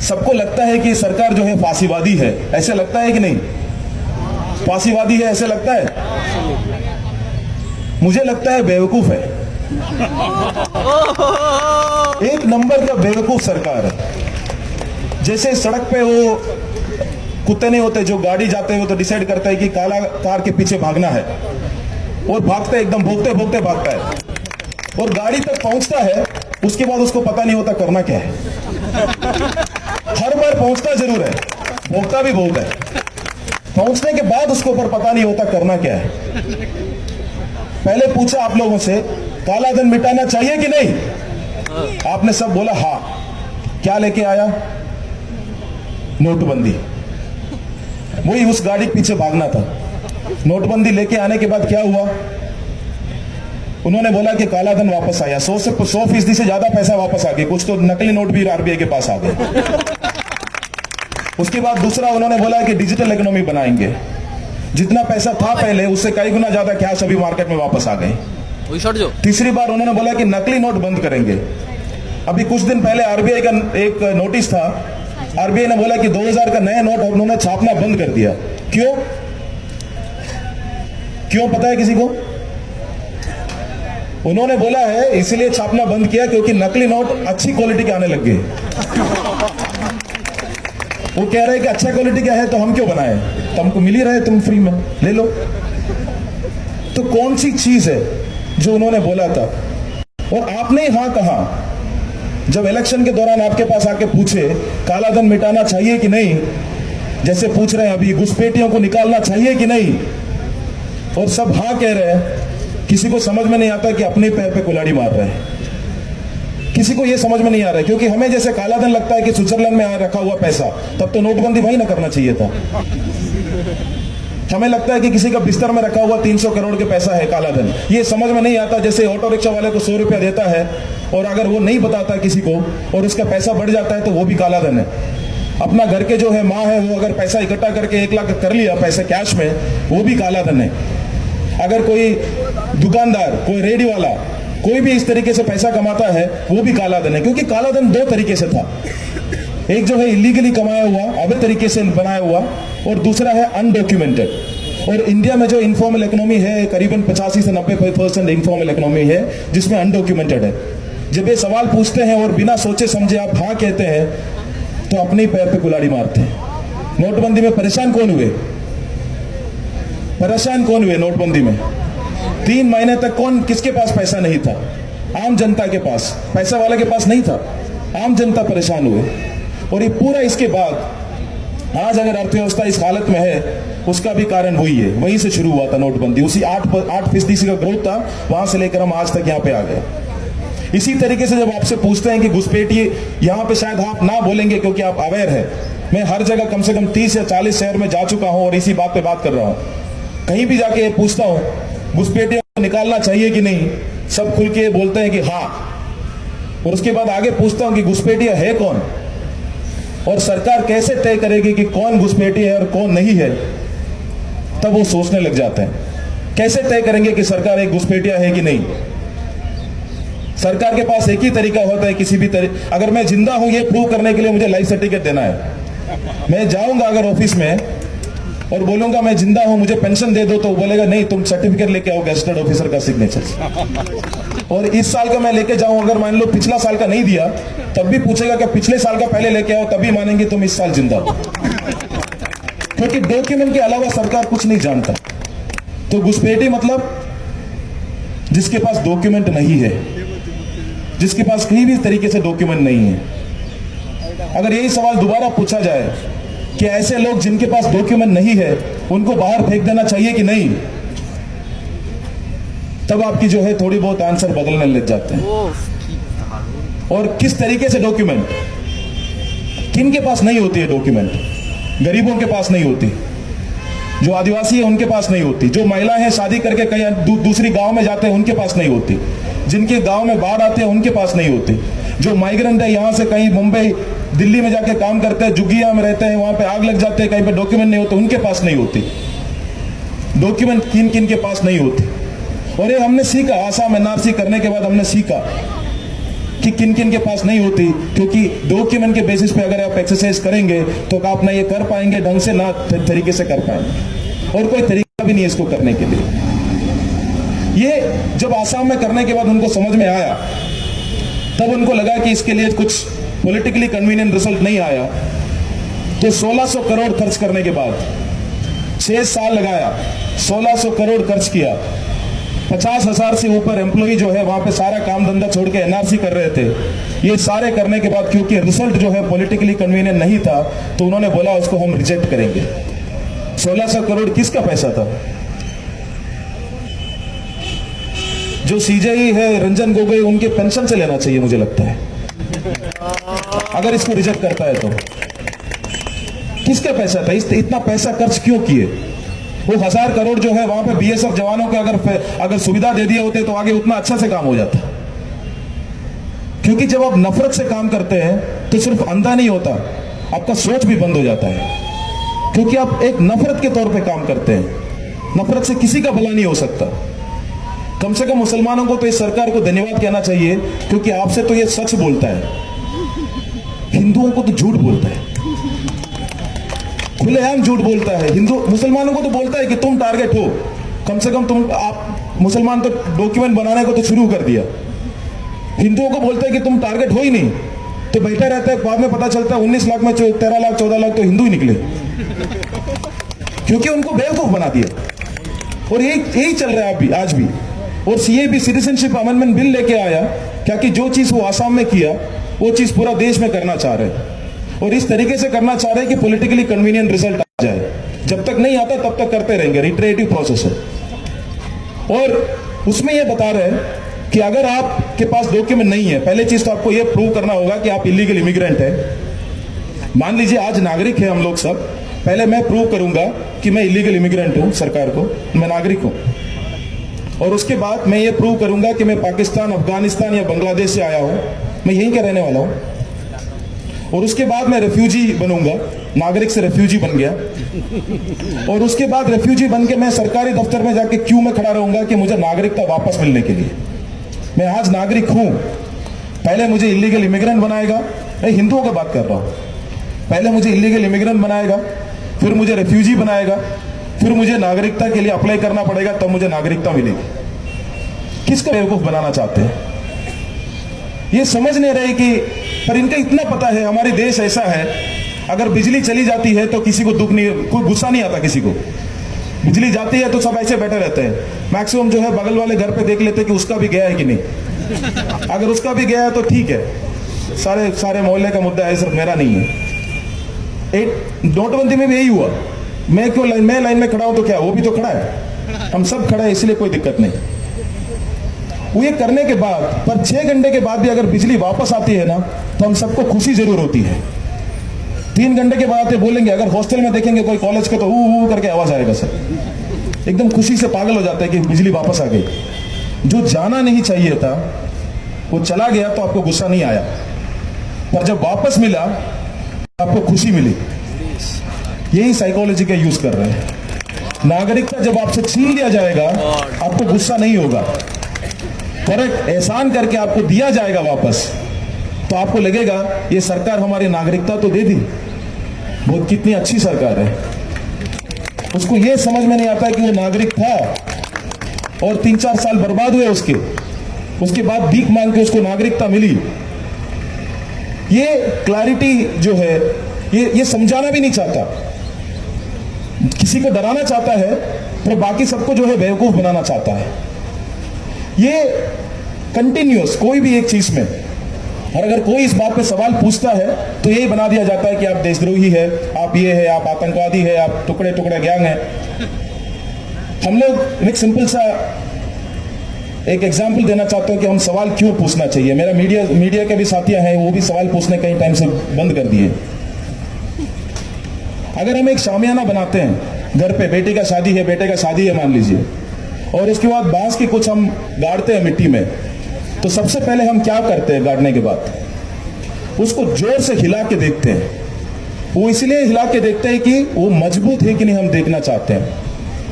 सबको लगता है कि सरकार जो है फांसीवादी है, ऐसे लगता है कि नहीं? फांसीवादी है ऐसे लगता है? मुझे लगता है बेवकूफ है, एक नंबर का बेवकूफ सरकार है। जैसे सड़क पे वो कुत्ते नहीं होते जो गाड़ी जाते हुए तो डिसाइड करता है कि काला कार के पीछे भागना है, और भागता है, एकदम भोगते भोगते भागता है और गाड़ी तक पहुंचता है, उसके बाद उसको पता नहीं होता करना क्या है। हर बार पहुंचता जरूर है, भोगता भी बहुत है, पहुंचने के बाद उसको ऊपर पता नहीं होता करना क्या है। पहले पूछा आप लोगों से काला धन मिटाना चाहिए कि नहीं, आपने सब बोला हाँ। क्या लेके आया? नोटबंदी। वही उस गाड़ी के पीछे भागना था। नोटबंदी लेके आने के बाद क्या हुआ? उन्होंने बोला कि काला धन वापस आया, 100% से ज्यादा पैसा वापस आ गया, कुछ तो नकली नोट भी आरबीआई के पास आ गए। उसके बाद दूसरा उन्होंने बोला कि डिजिटल इकोनॉमी बनाएंगे, जितना पैसा था पहले उससे कई गुना ज्यादा कैश अभी मार्केट में वापस आ गए। तीसरी बार उन्होंने बोला कि नकली नोट बंद करेंगे। अभी कुछ दिन पहले आरबीआई का एक नोटिस था, आरबीआई ने बोला कि 2000 का नया नोट उन्होंने छापना बंद कर दिया। क्यों? क्यों पता है किसी को? उन्होंने बोला है इसलिए छापना बंद किया क्योंकि नकली नोट अच्छी क्वालिटी के आने लग गए। वो कह रहे हैं कि अच्छा क्वालिटी का है तो हम क्यों बनाए, तो हमको मिल ही रहा है, तुम फ्री में ले लो। तो कौन सी चीज है जो उन्होंने बोला था और आपने हाँ कहा? जब इलेक्शन के दौरान आपके पास आके पूछे काला धन मिटाना चाहिए कि नहीं, जैसे पूछ रहे हैं अभी घुसपैठियों को निकालना चाहिए कि नहीं, और सब हाँ कह रहे हैं, किसी को समझ में नहीं आता कि अपने पैर पे कुल्हाड़ी मार रहे हैं। किसी को यह समझ में नहीं आ रहा है, क्योंकि हमें जैसे काला धन लगता है कि स्विट्जरलैंड में रखा हुआ पैसा, तब तो नोटबंदी वही ना करना चाहिए था। हमें लगता है कि किसी का बिस्तर में रखा हुआ 300 करोड़ के पैसा है काला धन, ये समझ में नहीं आता। जैसे ऑटो रिक्शा वाले को 100 रुपया देता है और अगर वो नहीं बताता किसी को और उसका पैसा बढ़ जाता है तो वो भी काला धन है। अपना घर के जो है माँ है, वो अगर पैसा इकट्ठा करके 1 लाख कर लिया पैसे कैश में, वो भी काला धन है। अगर कोई दुकानदार, कोई रेडी वाला, कोई भी इस तरीके से पैसा कमाता है, वो भी काला धन है। क्योंकि काला धन 2 तरीके से था, एक जो है इलीगली कमाया हुआ, अवैध तरीके से बनाया हुआ, और दूसरा है अनडॉक्यूमेंटेड। और इंडिया में जो इनफॉर्मल इकोनॉमी है, करीबन 85 से 90% इनफॉर्मल इकोनॉमी है जिसमें अनडॉक्यूमेंटेड है। जब ये सवाल पूछते हैं और बिना सोचे समझे आप हाँ कहते हैं तो अपने पैर पे कुल्हाड़ी मारते हैं। नोटबंदी में परेशान कौन हुए? परेशान कौन हुए नोटबंदी में? 3 महीने तक कौन, किसके पास पैसा नहीं था? आम जनता के पास, पैसा वाले के पास नहीं था, आम जनता परेशान हुए। और ये पूरा इसके बाद आज अगर अर्थव्यवस्था इस हालत में है, उसका भी कारण वही है, वहीं से शुरू हुआ था नोटबंदी। उसी 8% का ग्रोथ था, वहां से लेकर हम आज तक यहाँ पे आ गए। इसी तरीके से जब आपसे पूछते हैं कि घुसपैठिए, यहाँ पे शायद आप ना बोलेंगे क्योंकि आप अवेयर है। मैं हर जगह कम से कम 30 या 40 शहर में जा चुका हूं और इसी बात पे बात कर रहा हूं। कहीं भी जाके पूछता हूं घुसपैठियों को निकालना चाहिए कि नहीं, सब खुल के बोलते हैं कि हाँ। और उसके बाद आगे पूछता हूं कि घुसपैठिया है कौन, और सरकार कैसे तय करेगी कि कौन घुसपैठिया है और कौन नहीं है, तब वो सोचने लग जाते हैं। कैसे तय करेंगे कि सरकार एक घुसपैठिया है कि नहीं? सरकार के पास एक ही तरीका होता है, किसी भी अगर मैं जिंदा हूं ये प्रूव करने के लिए मुझे लाइफ सर्टिफिकेट देना है। मैं जाऊंगा अगर ऑफिस में और बोलूंगा मैं जिंदा हूं, मुझे पेंशन दे दो, तो बोलेगा नहीं, तुम सर्टिफिकेट लेके आओ गेस्टेड ऑफिसर का सिग्नेचर। और इस साल का मैं लेके जाऊं, अगर मान लो पिछला साल का नहीं दिया, तब भी पूछेगा कि पिछले साल का पहले लेके आओ, तभी मानेंगे तुम इस साल जिंदा हो। क्योंकि डॉक्यूमेंट के अलावा सरकार कुछ नहीं जानता। तो घुसपैठी मतलब जिसके पास डॉक्यूमेंट नहीं है, जिसके पास कहीं भी तरीके से डॉक्यूमेंट नहीं है। अगर यही सवाल दोबारा पूछा जाए कि ऐसे लोग जिनके पास डॉक्यूमेंट नहीं है, उनको बाहर फेंक देना चाहिए कि नहीं, तब आपकी जो है थोड़ी बहुत आंसर बदलने लग जाते हैं। और किस तरीके से डॉक्यूमेंट, किन के पास नहीं होती है डॉक्यूमेंट? गरीबों के पास नहीं होती, जो आदिवासी है उनके पास नहीं होती, जो महिलाएं हैं शादी करके कहीं दूसरी गांव में जाते हैं उनके पास नहीं होती, जिनके गांव में बाढ़ आते हैं उनके पास नहीं होती, जो माइग्रेंट है यहाँ से कहीं मुंबई दिल्ली में जाके काम करते हैं, जुगिया में रहते हैं, वहां पे आग लग जाते हैं, कहीं पे डॉक्यूमेंट नहीं होते, उनके पास नहीं होती। डॉक्यूमेंट किन किन के पास नहीं होती। और ये हमने सीखा, आसाम एनआरसी करने के बाद हमने सीखा कि कि किन किन के पास नहीं होती, क्योंकि डॉक्यूमेंट के बेसिस पे अगर आप एक्सरसाइज करेंगे तो आप ना ये कर पाएंगे ढंग से, ना तरीके से कर पाएंगे, और कोई तरीका भी नहीं है इसको करने के लिए। ये जब आसाम में करने के बाद उनको समझ में आया, तब उनको लगा कि इसके लिए कुछ पॉलिटिकली कन्वीनियंट रिजल्ट नहीं आया, तो 1600 करोड़ खर्च करने के बाद 6 साल लगाया, 1600 करोड़ खर्च किया, 50,000 से ऊपर एम्प्लॉय जो है वहां पे सारा काम धंधा छोड़ के एनआरसी कर रहे थे। ये सारे करने के बाद क्योंकि रिजल्ट जो है पॉलिटिकली कन्वीनियंट नहीं था, तो उन्होंने बोला उसको हम रिजेक्ट करेंगे। 1600 करोड़ किसका पैसा था? जो सीजेई है रंजन गोगोई, उनके पेंशन से लेना चाहिए मुझे लगता है, अगर इसको रिजेक्ट करता है तो। किसका पैसा था? इतना पैसा खर्च क्यों किए? वो 1000 करोड़ जो है वहां पे बीएसएफ जवानों को अगर सुविधा दे दिए होते तो आगे उतना अच्छा से काम हो जाता। क्योंकि जब आप नफरत से काम करते हैं तो सिर्फ अंधा नहीं होता, आपका सोच भी बंद हो जाता है, क्योंकि आप एक नफरत के तौर पे काम करते हैं। नफरत से किसी का भला नहीं हो सकता। कम से कम मुसलमानों को तो इस सरकार को धन्यवाद कहना चाहिए, क्योंकि आपसे तो ये सच बोलता है, हिंदुओं को तो झूठ बोलता है, खुलेआम झूठ बोलता है। हिंदू मुसलमानों को तो बोलता है कि तुम टारगेट हो, कम से कम तुम, आप मुसलमान तो डॉक्यूमेंट बनाने को तो शुरू कर दिया। हिंदुओं को बोलता है कि तुम टारगेट हो ही नहीं, तो बैठा रहता है, बाद में पता चलता है 19 लाख में 13 लाख 14 लाख तो हिंदू ही निकले, क्योंकि उनको बेवकूफ बना दिया। और यही चल रहा है अभी आज भी। और सीएबी सिटीजनशिप अमेंडमेंट बिल लेके आया, क्या कि जो चीज वो आसाम में किया वो चीज पूरा देश में करना चाह रहे हैं, और इस तरीके से करना चाह रहे हैं कि पॉलिटिकली कन्वीनियंट रिजल्ट आ जाए। जब तक नहीं आता तब तक करते रहेंगे, रिटरेटिव प्रोसेस है। और उसमें ये बता रहे हैं कि अगर आपके पास डॉक्यूमेंट नहीं है, पहले चीज तो आपको ये प्रूव करना होगा कि आप इलीगल इमिग्रेंट है। मान लीजिए आज नागरिक है हम लोग सब, पहले मैं प्रूव करूंगा कि मैं इलीगल इमिग्रेंट हूं, सरकार को मैं नागरिक हूं, और उसके बाद मैं ये प्रूव करूंगा कि मैं पाकिस्तान, अफगानिस्तान या बांग्लादेश से आया हूं, मैं यहीं का रहने वाला हूं। और उसके बाद मैं रेफ्यूजी बनूंगा, नागरिक से रेफ्यूजी बन गया, और उसके बाद रेफ्यूजी बन के मैं सरकारी दफ्तर में जाके क्यू में खड़ा रहूंगा कि मुझे नागरिकता वापस मिलने के लिए। मैं आज नागरिक हूं, पहले मुझे इलीगल इमिग्रेंट बनाएगा, मैं हिंदुओं की बात कर रहा हूं, पहले मुझे इलीगल इमिग्रेंट बनाएगा, फिर मुझे रेफ्यूजी बनाएगा, फिर मुझे नागरिकता के लिए अप्लाई करना पड़ेगा, तब मुझे नागरिकता मिलेगी। किसको बेवकूफ बनाना चाहते हैं? ये समझ नहीं रहे कि, पर इनका इतना पता है हमारे देश ऐसा है, अगर बिजली चली जाती है तो किसी को दुख नहीं, कोई गुस्सा नहीं आता किसी को। बिजली जाती है तो सब ऐसे बैठे रहते हैं, मैक्सिमम जो है बगल वाले घर पे देख लेते हैं कि उसका भी गया है कि नहीं। अगर उसका भी गया है तो ठीक है, सारे मोहल्ले का मुद्दा है, सिर्फ मेरा नहीं है। एक नोटबंदी में भी यही हुआ, मैं लाइन में खड़ा हूं तो क्या, वो भी तो खड़ा है, हम सब खड़ा है, इसलिए कोई दिक्कत नहीं। वो ये करने के बाद, पर 6 घंटे के बाद भी अगर बिजली वापस आती है ना, तो हम सबको खुशी जरूर होती है। 3 घंटे के बाद बोलेंगे, अगर हॉस्टल में देखेंगे कोई कॉलेज के, तो ऊ करके आवाज आएगा सर, एकदम खुशी से पागल हो जाता है कि बिजली वापस आ गई। जो जाना नहीं चाहिए था वो चला गया तो आपको गुस्सा नहीं आया, पर जब वापस मिला आपको खुशी मिली। यही साइकोलॉजी का यूज कर रहे हैं। नागरिकता जब आपसे छीन लिया जाएगा आपको गुस्सा नहीं होगा, पर एहसान करके आपको दिया जाएगा वापस, तो आपको लगेगा ये सरकार हमारी नागरिकता तो दे दी, बहुत कितनी अच्छी सरकार है। उसको ये समझ में नहीं आता कि वो नागरिक था और 3-4 साल बर्बाद हुए उसके बाद भीख मांग के उसको नागरिकता मिली। ये क्लैरिटी जो है, ये समझाना भी नहीं चाहता, किसी को डराना चाहता है, पर बाकी सबको जो है बेवकूफ बनाना चाहता है। ये कंटिन्यूअस कोई भी एक चीज में, और अगर कोई इस बात पे सवाल पूछता है तो यही बना दिया जाता है कि आप देशद्रोही है, आप ये है, आप आतंकवादी है, आप टुकड़े टुकड़े गैंग है। हम लोग एक सिंपल सा एक एग्जाम्पल देना चाहते हैं कि हम सवाल क्यों पूछना चाहिए। मेरा मीडिया के भी साथियां हैं, वो भी सवाल पूछने कई टाइम से बंद कर दिए। अगर हम एक शामियाना बनाते हैं घर पे, बेटी का शादी है, बेटे का शादी है मान लीजिए, और उसके बाद बांस की कुछ हम गाड़ते हैं मिट्टी में, तो सबसे पहले हम क्या करते हैं? गाड़ने के बाद उसको जोर से हिला के देखते हैं। वो इसलिए हिला के देखते हैं कि वो मजबूत है कि नहीं, हम देखना चाहते हैं,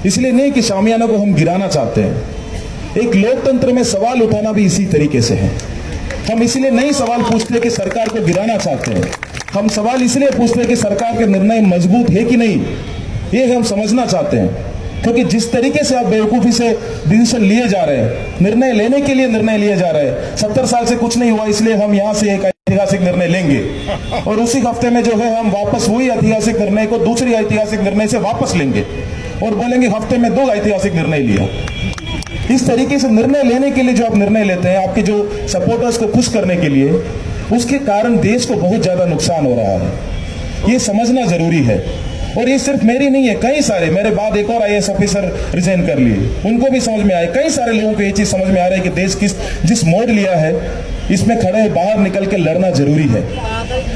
इसलिए नहीं कि शामियाना को हम गिराना चाहते हैं। एक लोकतंत्र में सवाल उठाना भी इसी तरीके से है हम इसलिए नहीं सवाल पूछते कि सरकार को गिराना चाहते हैं, हम सवाल इसलिए पूछते हैं कि सरकार के निर्णय मजबूत है कि नहीं, ये हम समझना चाहते हैं। क्योंकि जिस तरीके से आप बेवकूफी से डिसीजन लिए जा रहे हैं, निर्णय लेने के लिए निर्णय लिए जा रहे हैं, 70 साल से कुछ नहीं हुआ इसलिए हम यहां से एक ऐतिहासिक निर्णय लेंगे, और उसी हफ्ते में जो है हम वापस वही ऐतिहासिक निर्णय को दूसरी ऐतिहासिक निर्णय से वापस लेंगे और बोलेंगे हफ्ते में 2 ऐतिहासिक निर्णय लिया। इस तरीके से निर्णय लेने के लिए जो आप निर्णय लेते हैं, आपके जो सपोर्टर्स को खुश करने के लिए, उसके कारण देश को बहुत ज्यादा नुकसान हो रहा है। ये समझना जरूरी है। और ये सिर्फ मेरी नहीं है, कई सारे मेरे बाद एक और IAS ऑफिसर रिजाइन कर लिए, उनको भी समझ में आए, कई सारे लोगों को ये चीज समझ में आ रहा है कि देश जिस मोड़ लिया है इसमें खड़े बाहर निकल के लड़ना जरूरी है।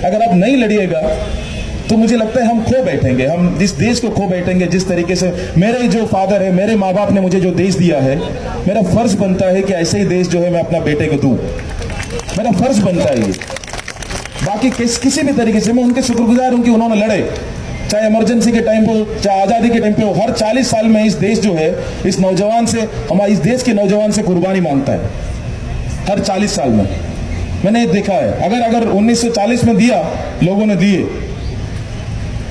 अगर आप नहीं लड़िएगा तो मुझे लगता है हम खो बैठेंगे, हम इस देश को खो बैठेंगे। जिस तरीके से मेरे जो फादर है, मेरे माँ बाप ने मुझे जो देश दिया है, मेरा फर्ज बनता है कि ऐसे ही देश जो है मैं अपना बेटे को दूं, मेरा फर्ज बनता है ये। बाकी किसी भी तरीके से मैं उनके शुक्रगुजार हूं कि उन्होंने लड़े, चाहे इमरजेंसी के टाइम पे हो, चाहे आजादी के टाइम पे हो। हर 40 साल में इस देश जो है, इस नौजवान से, हमारे इस देश के नौजवान से कुर्बानी मांगता है। हर 40 साल में मैंने देखा है। अगर 1940 में दिया, लोगों ने दिए,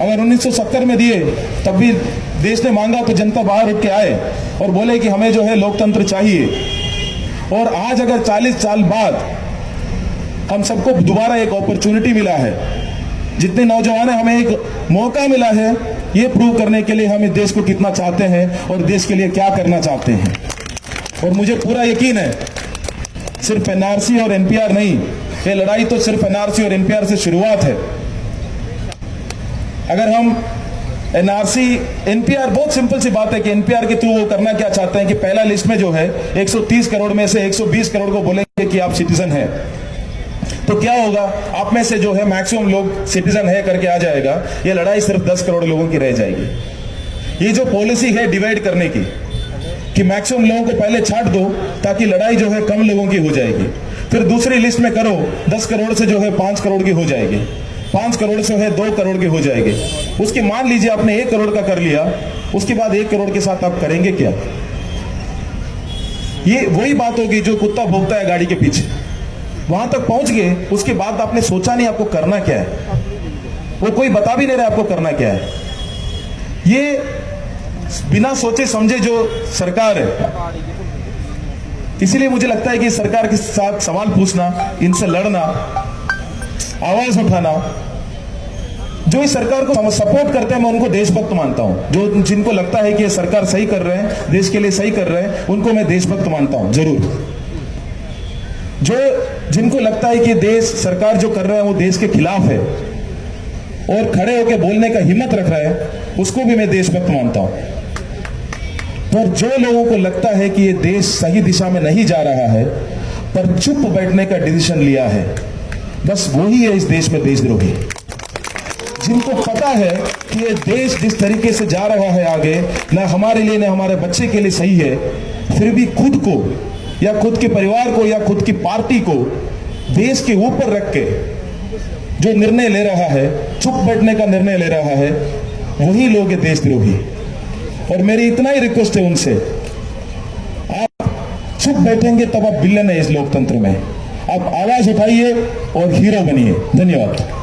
अगर 1970 में दिए तब भी देश ने मांगा तो जनता बाहर उठ के आए और बोले कि हमें जो है लोकतंत्र चाहिए। और आज अगर 40 साल बाद हम सबको दोबारा एक अपॉर्चुनिटी मिला है, जितने नौजवान हैं, हमें एक मौका मिला है ये प्रूव करने के लिए हम इस देश को कितना चाहते हैं और देश के लिए क्या करना चाहते हैं। और मुझे पूरा यकीन है, सिर्फ NRC और NPR नहीं, ये लड़ाई तो सिर्फ NRC और NPR से शुरुआत है। अगर हम NRC NPR, बहुत सिंपल सी बात है कि NPR के थ्रू वो करना क्या चाहते हैं कि पहला लिस्ट में जो है 130 करोड़ में से 120 करोड़ को बोलेंगे कि आप सिटीजन हैं, तो क्या होगा, आप में से जो है मैक्सिमम लोग सिटीजन है करके आ जाएगा। ये लड़ाई सिर्फ 10 करोड़ लोगों की रह जाएगी। ये जो पॉलिसी है डिवाइड करने की, कि मैक्सिमम लोगों को पहले छाट दो ताकि लड़ाई जो है कम लोगों की हो जाएगी, फिर दूसरी लिस्ट में करो 10 करोड़ से जो है 5 करोड़ की हो जाएगी, 5 करोड़ से है 2 करोड़ की हो जाएगी। उसके मान लीजिए आपने 1 करोड़ का कर लिया, उसके बाद 1 करोड़ के साथ आप करेंगे क्या? ये वही बात होगी जो कुत्ता भौंकता है गाड़ी के पीछे, वहां तक पहुंच गए, उसके बाद आपने सोचा नहीं आपको करना क्या है, वो कोई बता भी नहीं रहा आपको करना क्या है। ये बिना सोचे समझे जो सरकार है, इसीलिए मुझे लगता है कि सरकार के साथ सवाल पूछना, इनसे लड़ना, आवाज उठाना, जो इस सरकार को सपोर्ट करते हैं मैं उनको देशभक्त मानता हूं। जो जिनको लगता है कि ये सरकार सही कर रहे हैं, देश के लिए सही कर रहे हैं, उनको मैं देशभक्त मानता हूं जरूर। जो जिनको लगता है कि देश सरकार जो कर रहा है वो देश के खिलाफ है और खड़े होकर बोलने का हिम्मत रख रहा है, उसको भी मैं देशभक्त मानता हूं। पर जो लोगों को लगता है कि ये देश सही दिशा में नहीं जा रहा है पर चुप बैठने का डिसीजन लिया है, बस वही है इस देश में देशद्रोही। जिनको पता है कि ये देश जिस तरीके से जा रहा है आगे, ना हमारे लिए ना हमारे बच्चे के लिए सही है, फिर भी खुद को या खुद के परिवार को या खुद की पार्टी को देश के ऊपर रख के जो निर्णय ले रहा है, चुप बैठने का निर्णय ले रहा है, वही लोग हैं देशद्रोही। और मेरी इतना ही रिक्वेस्ट है उनसे, आप चुप बैठेंगे तब आप विलेन है इस लोकतंत्र में। आप आवाज उठाइए और हीरो बनिए। धन्यवाद।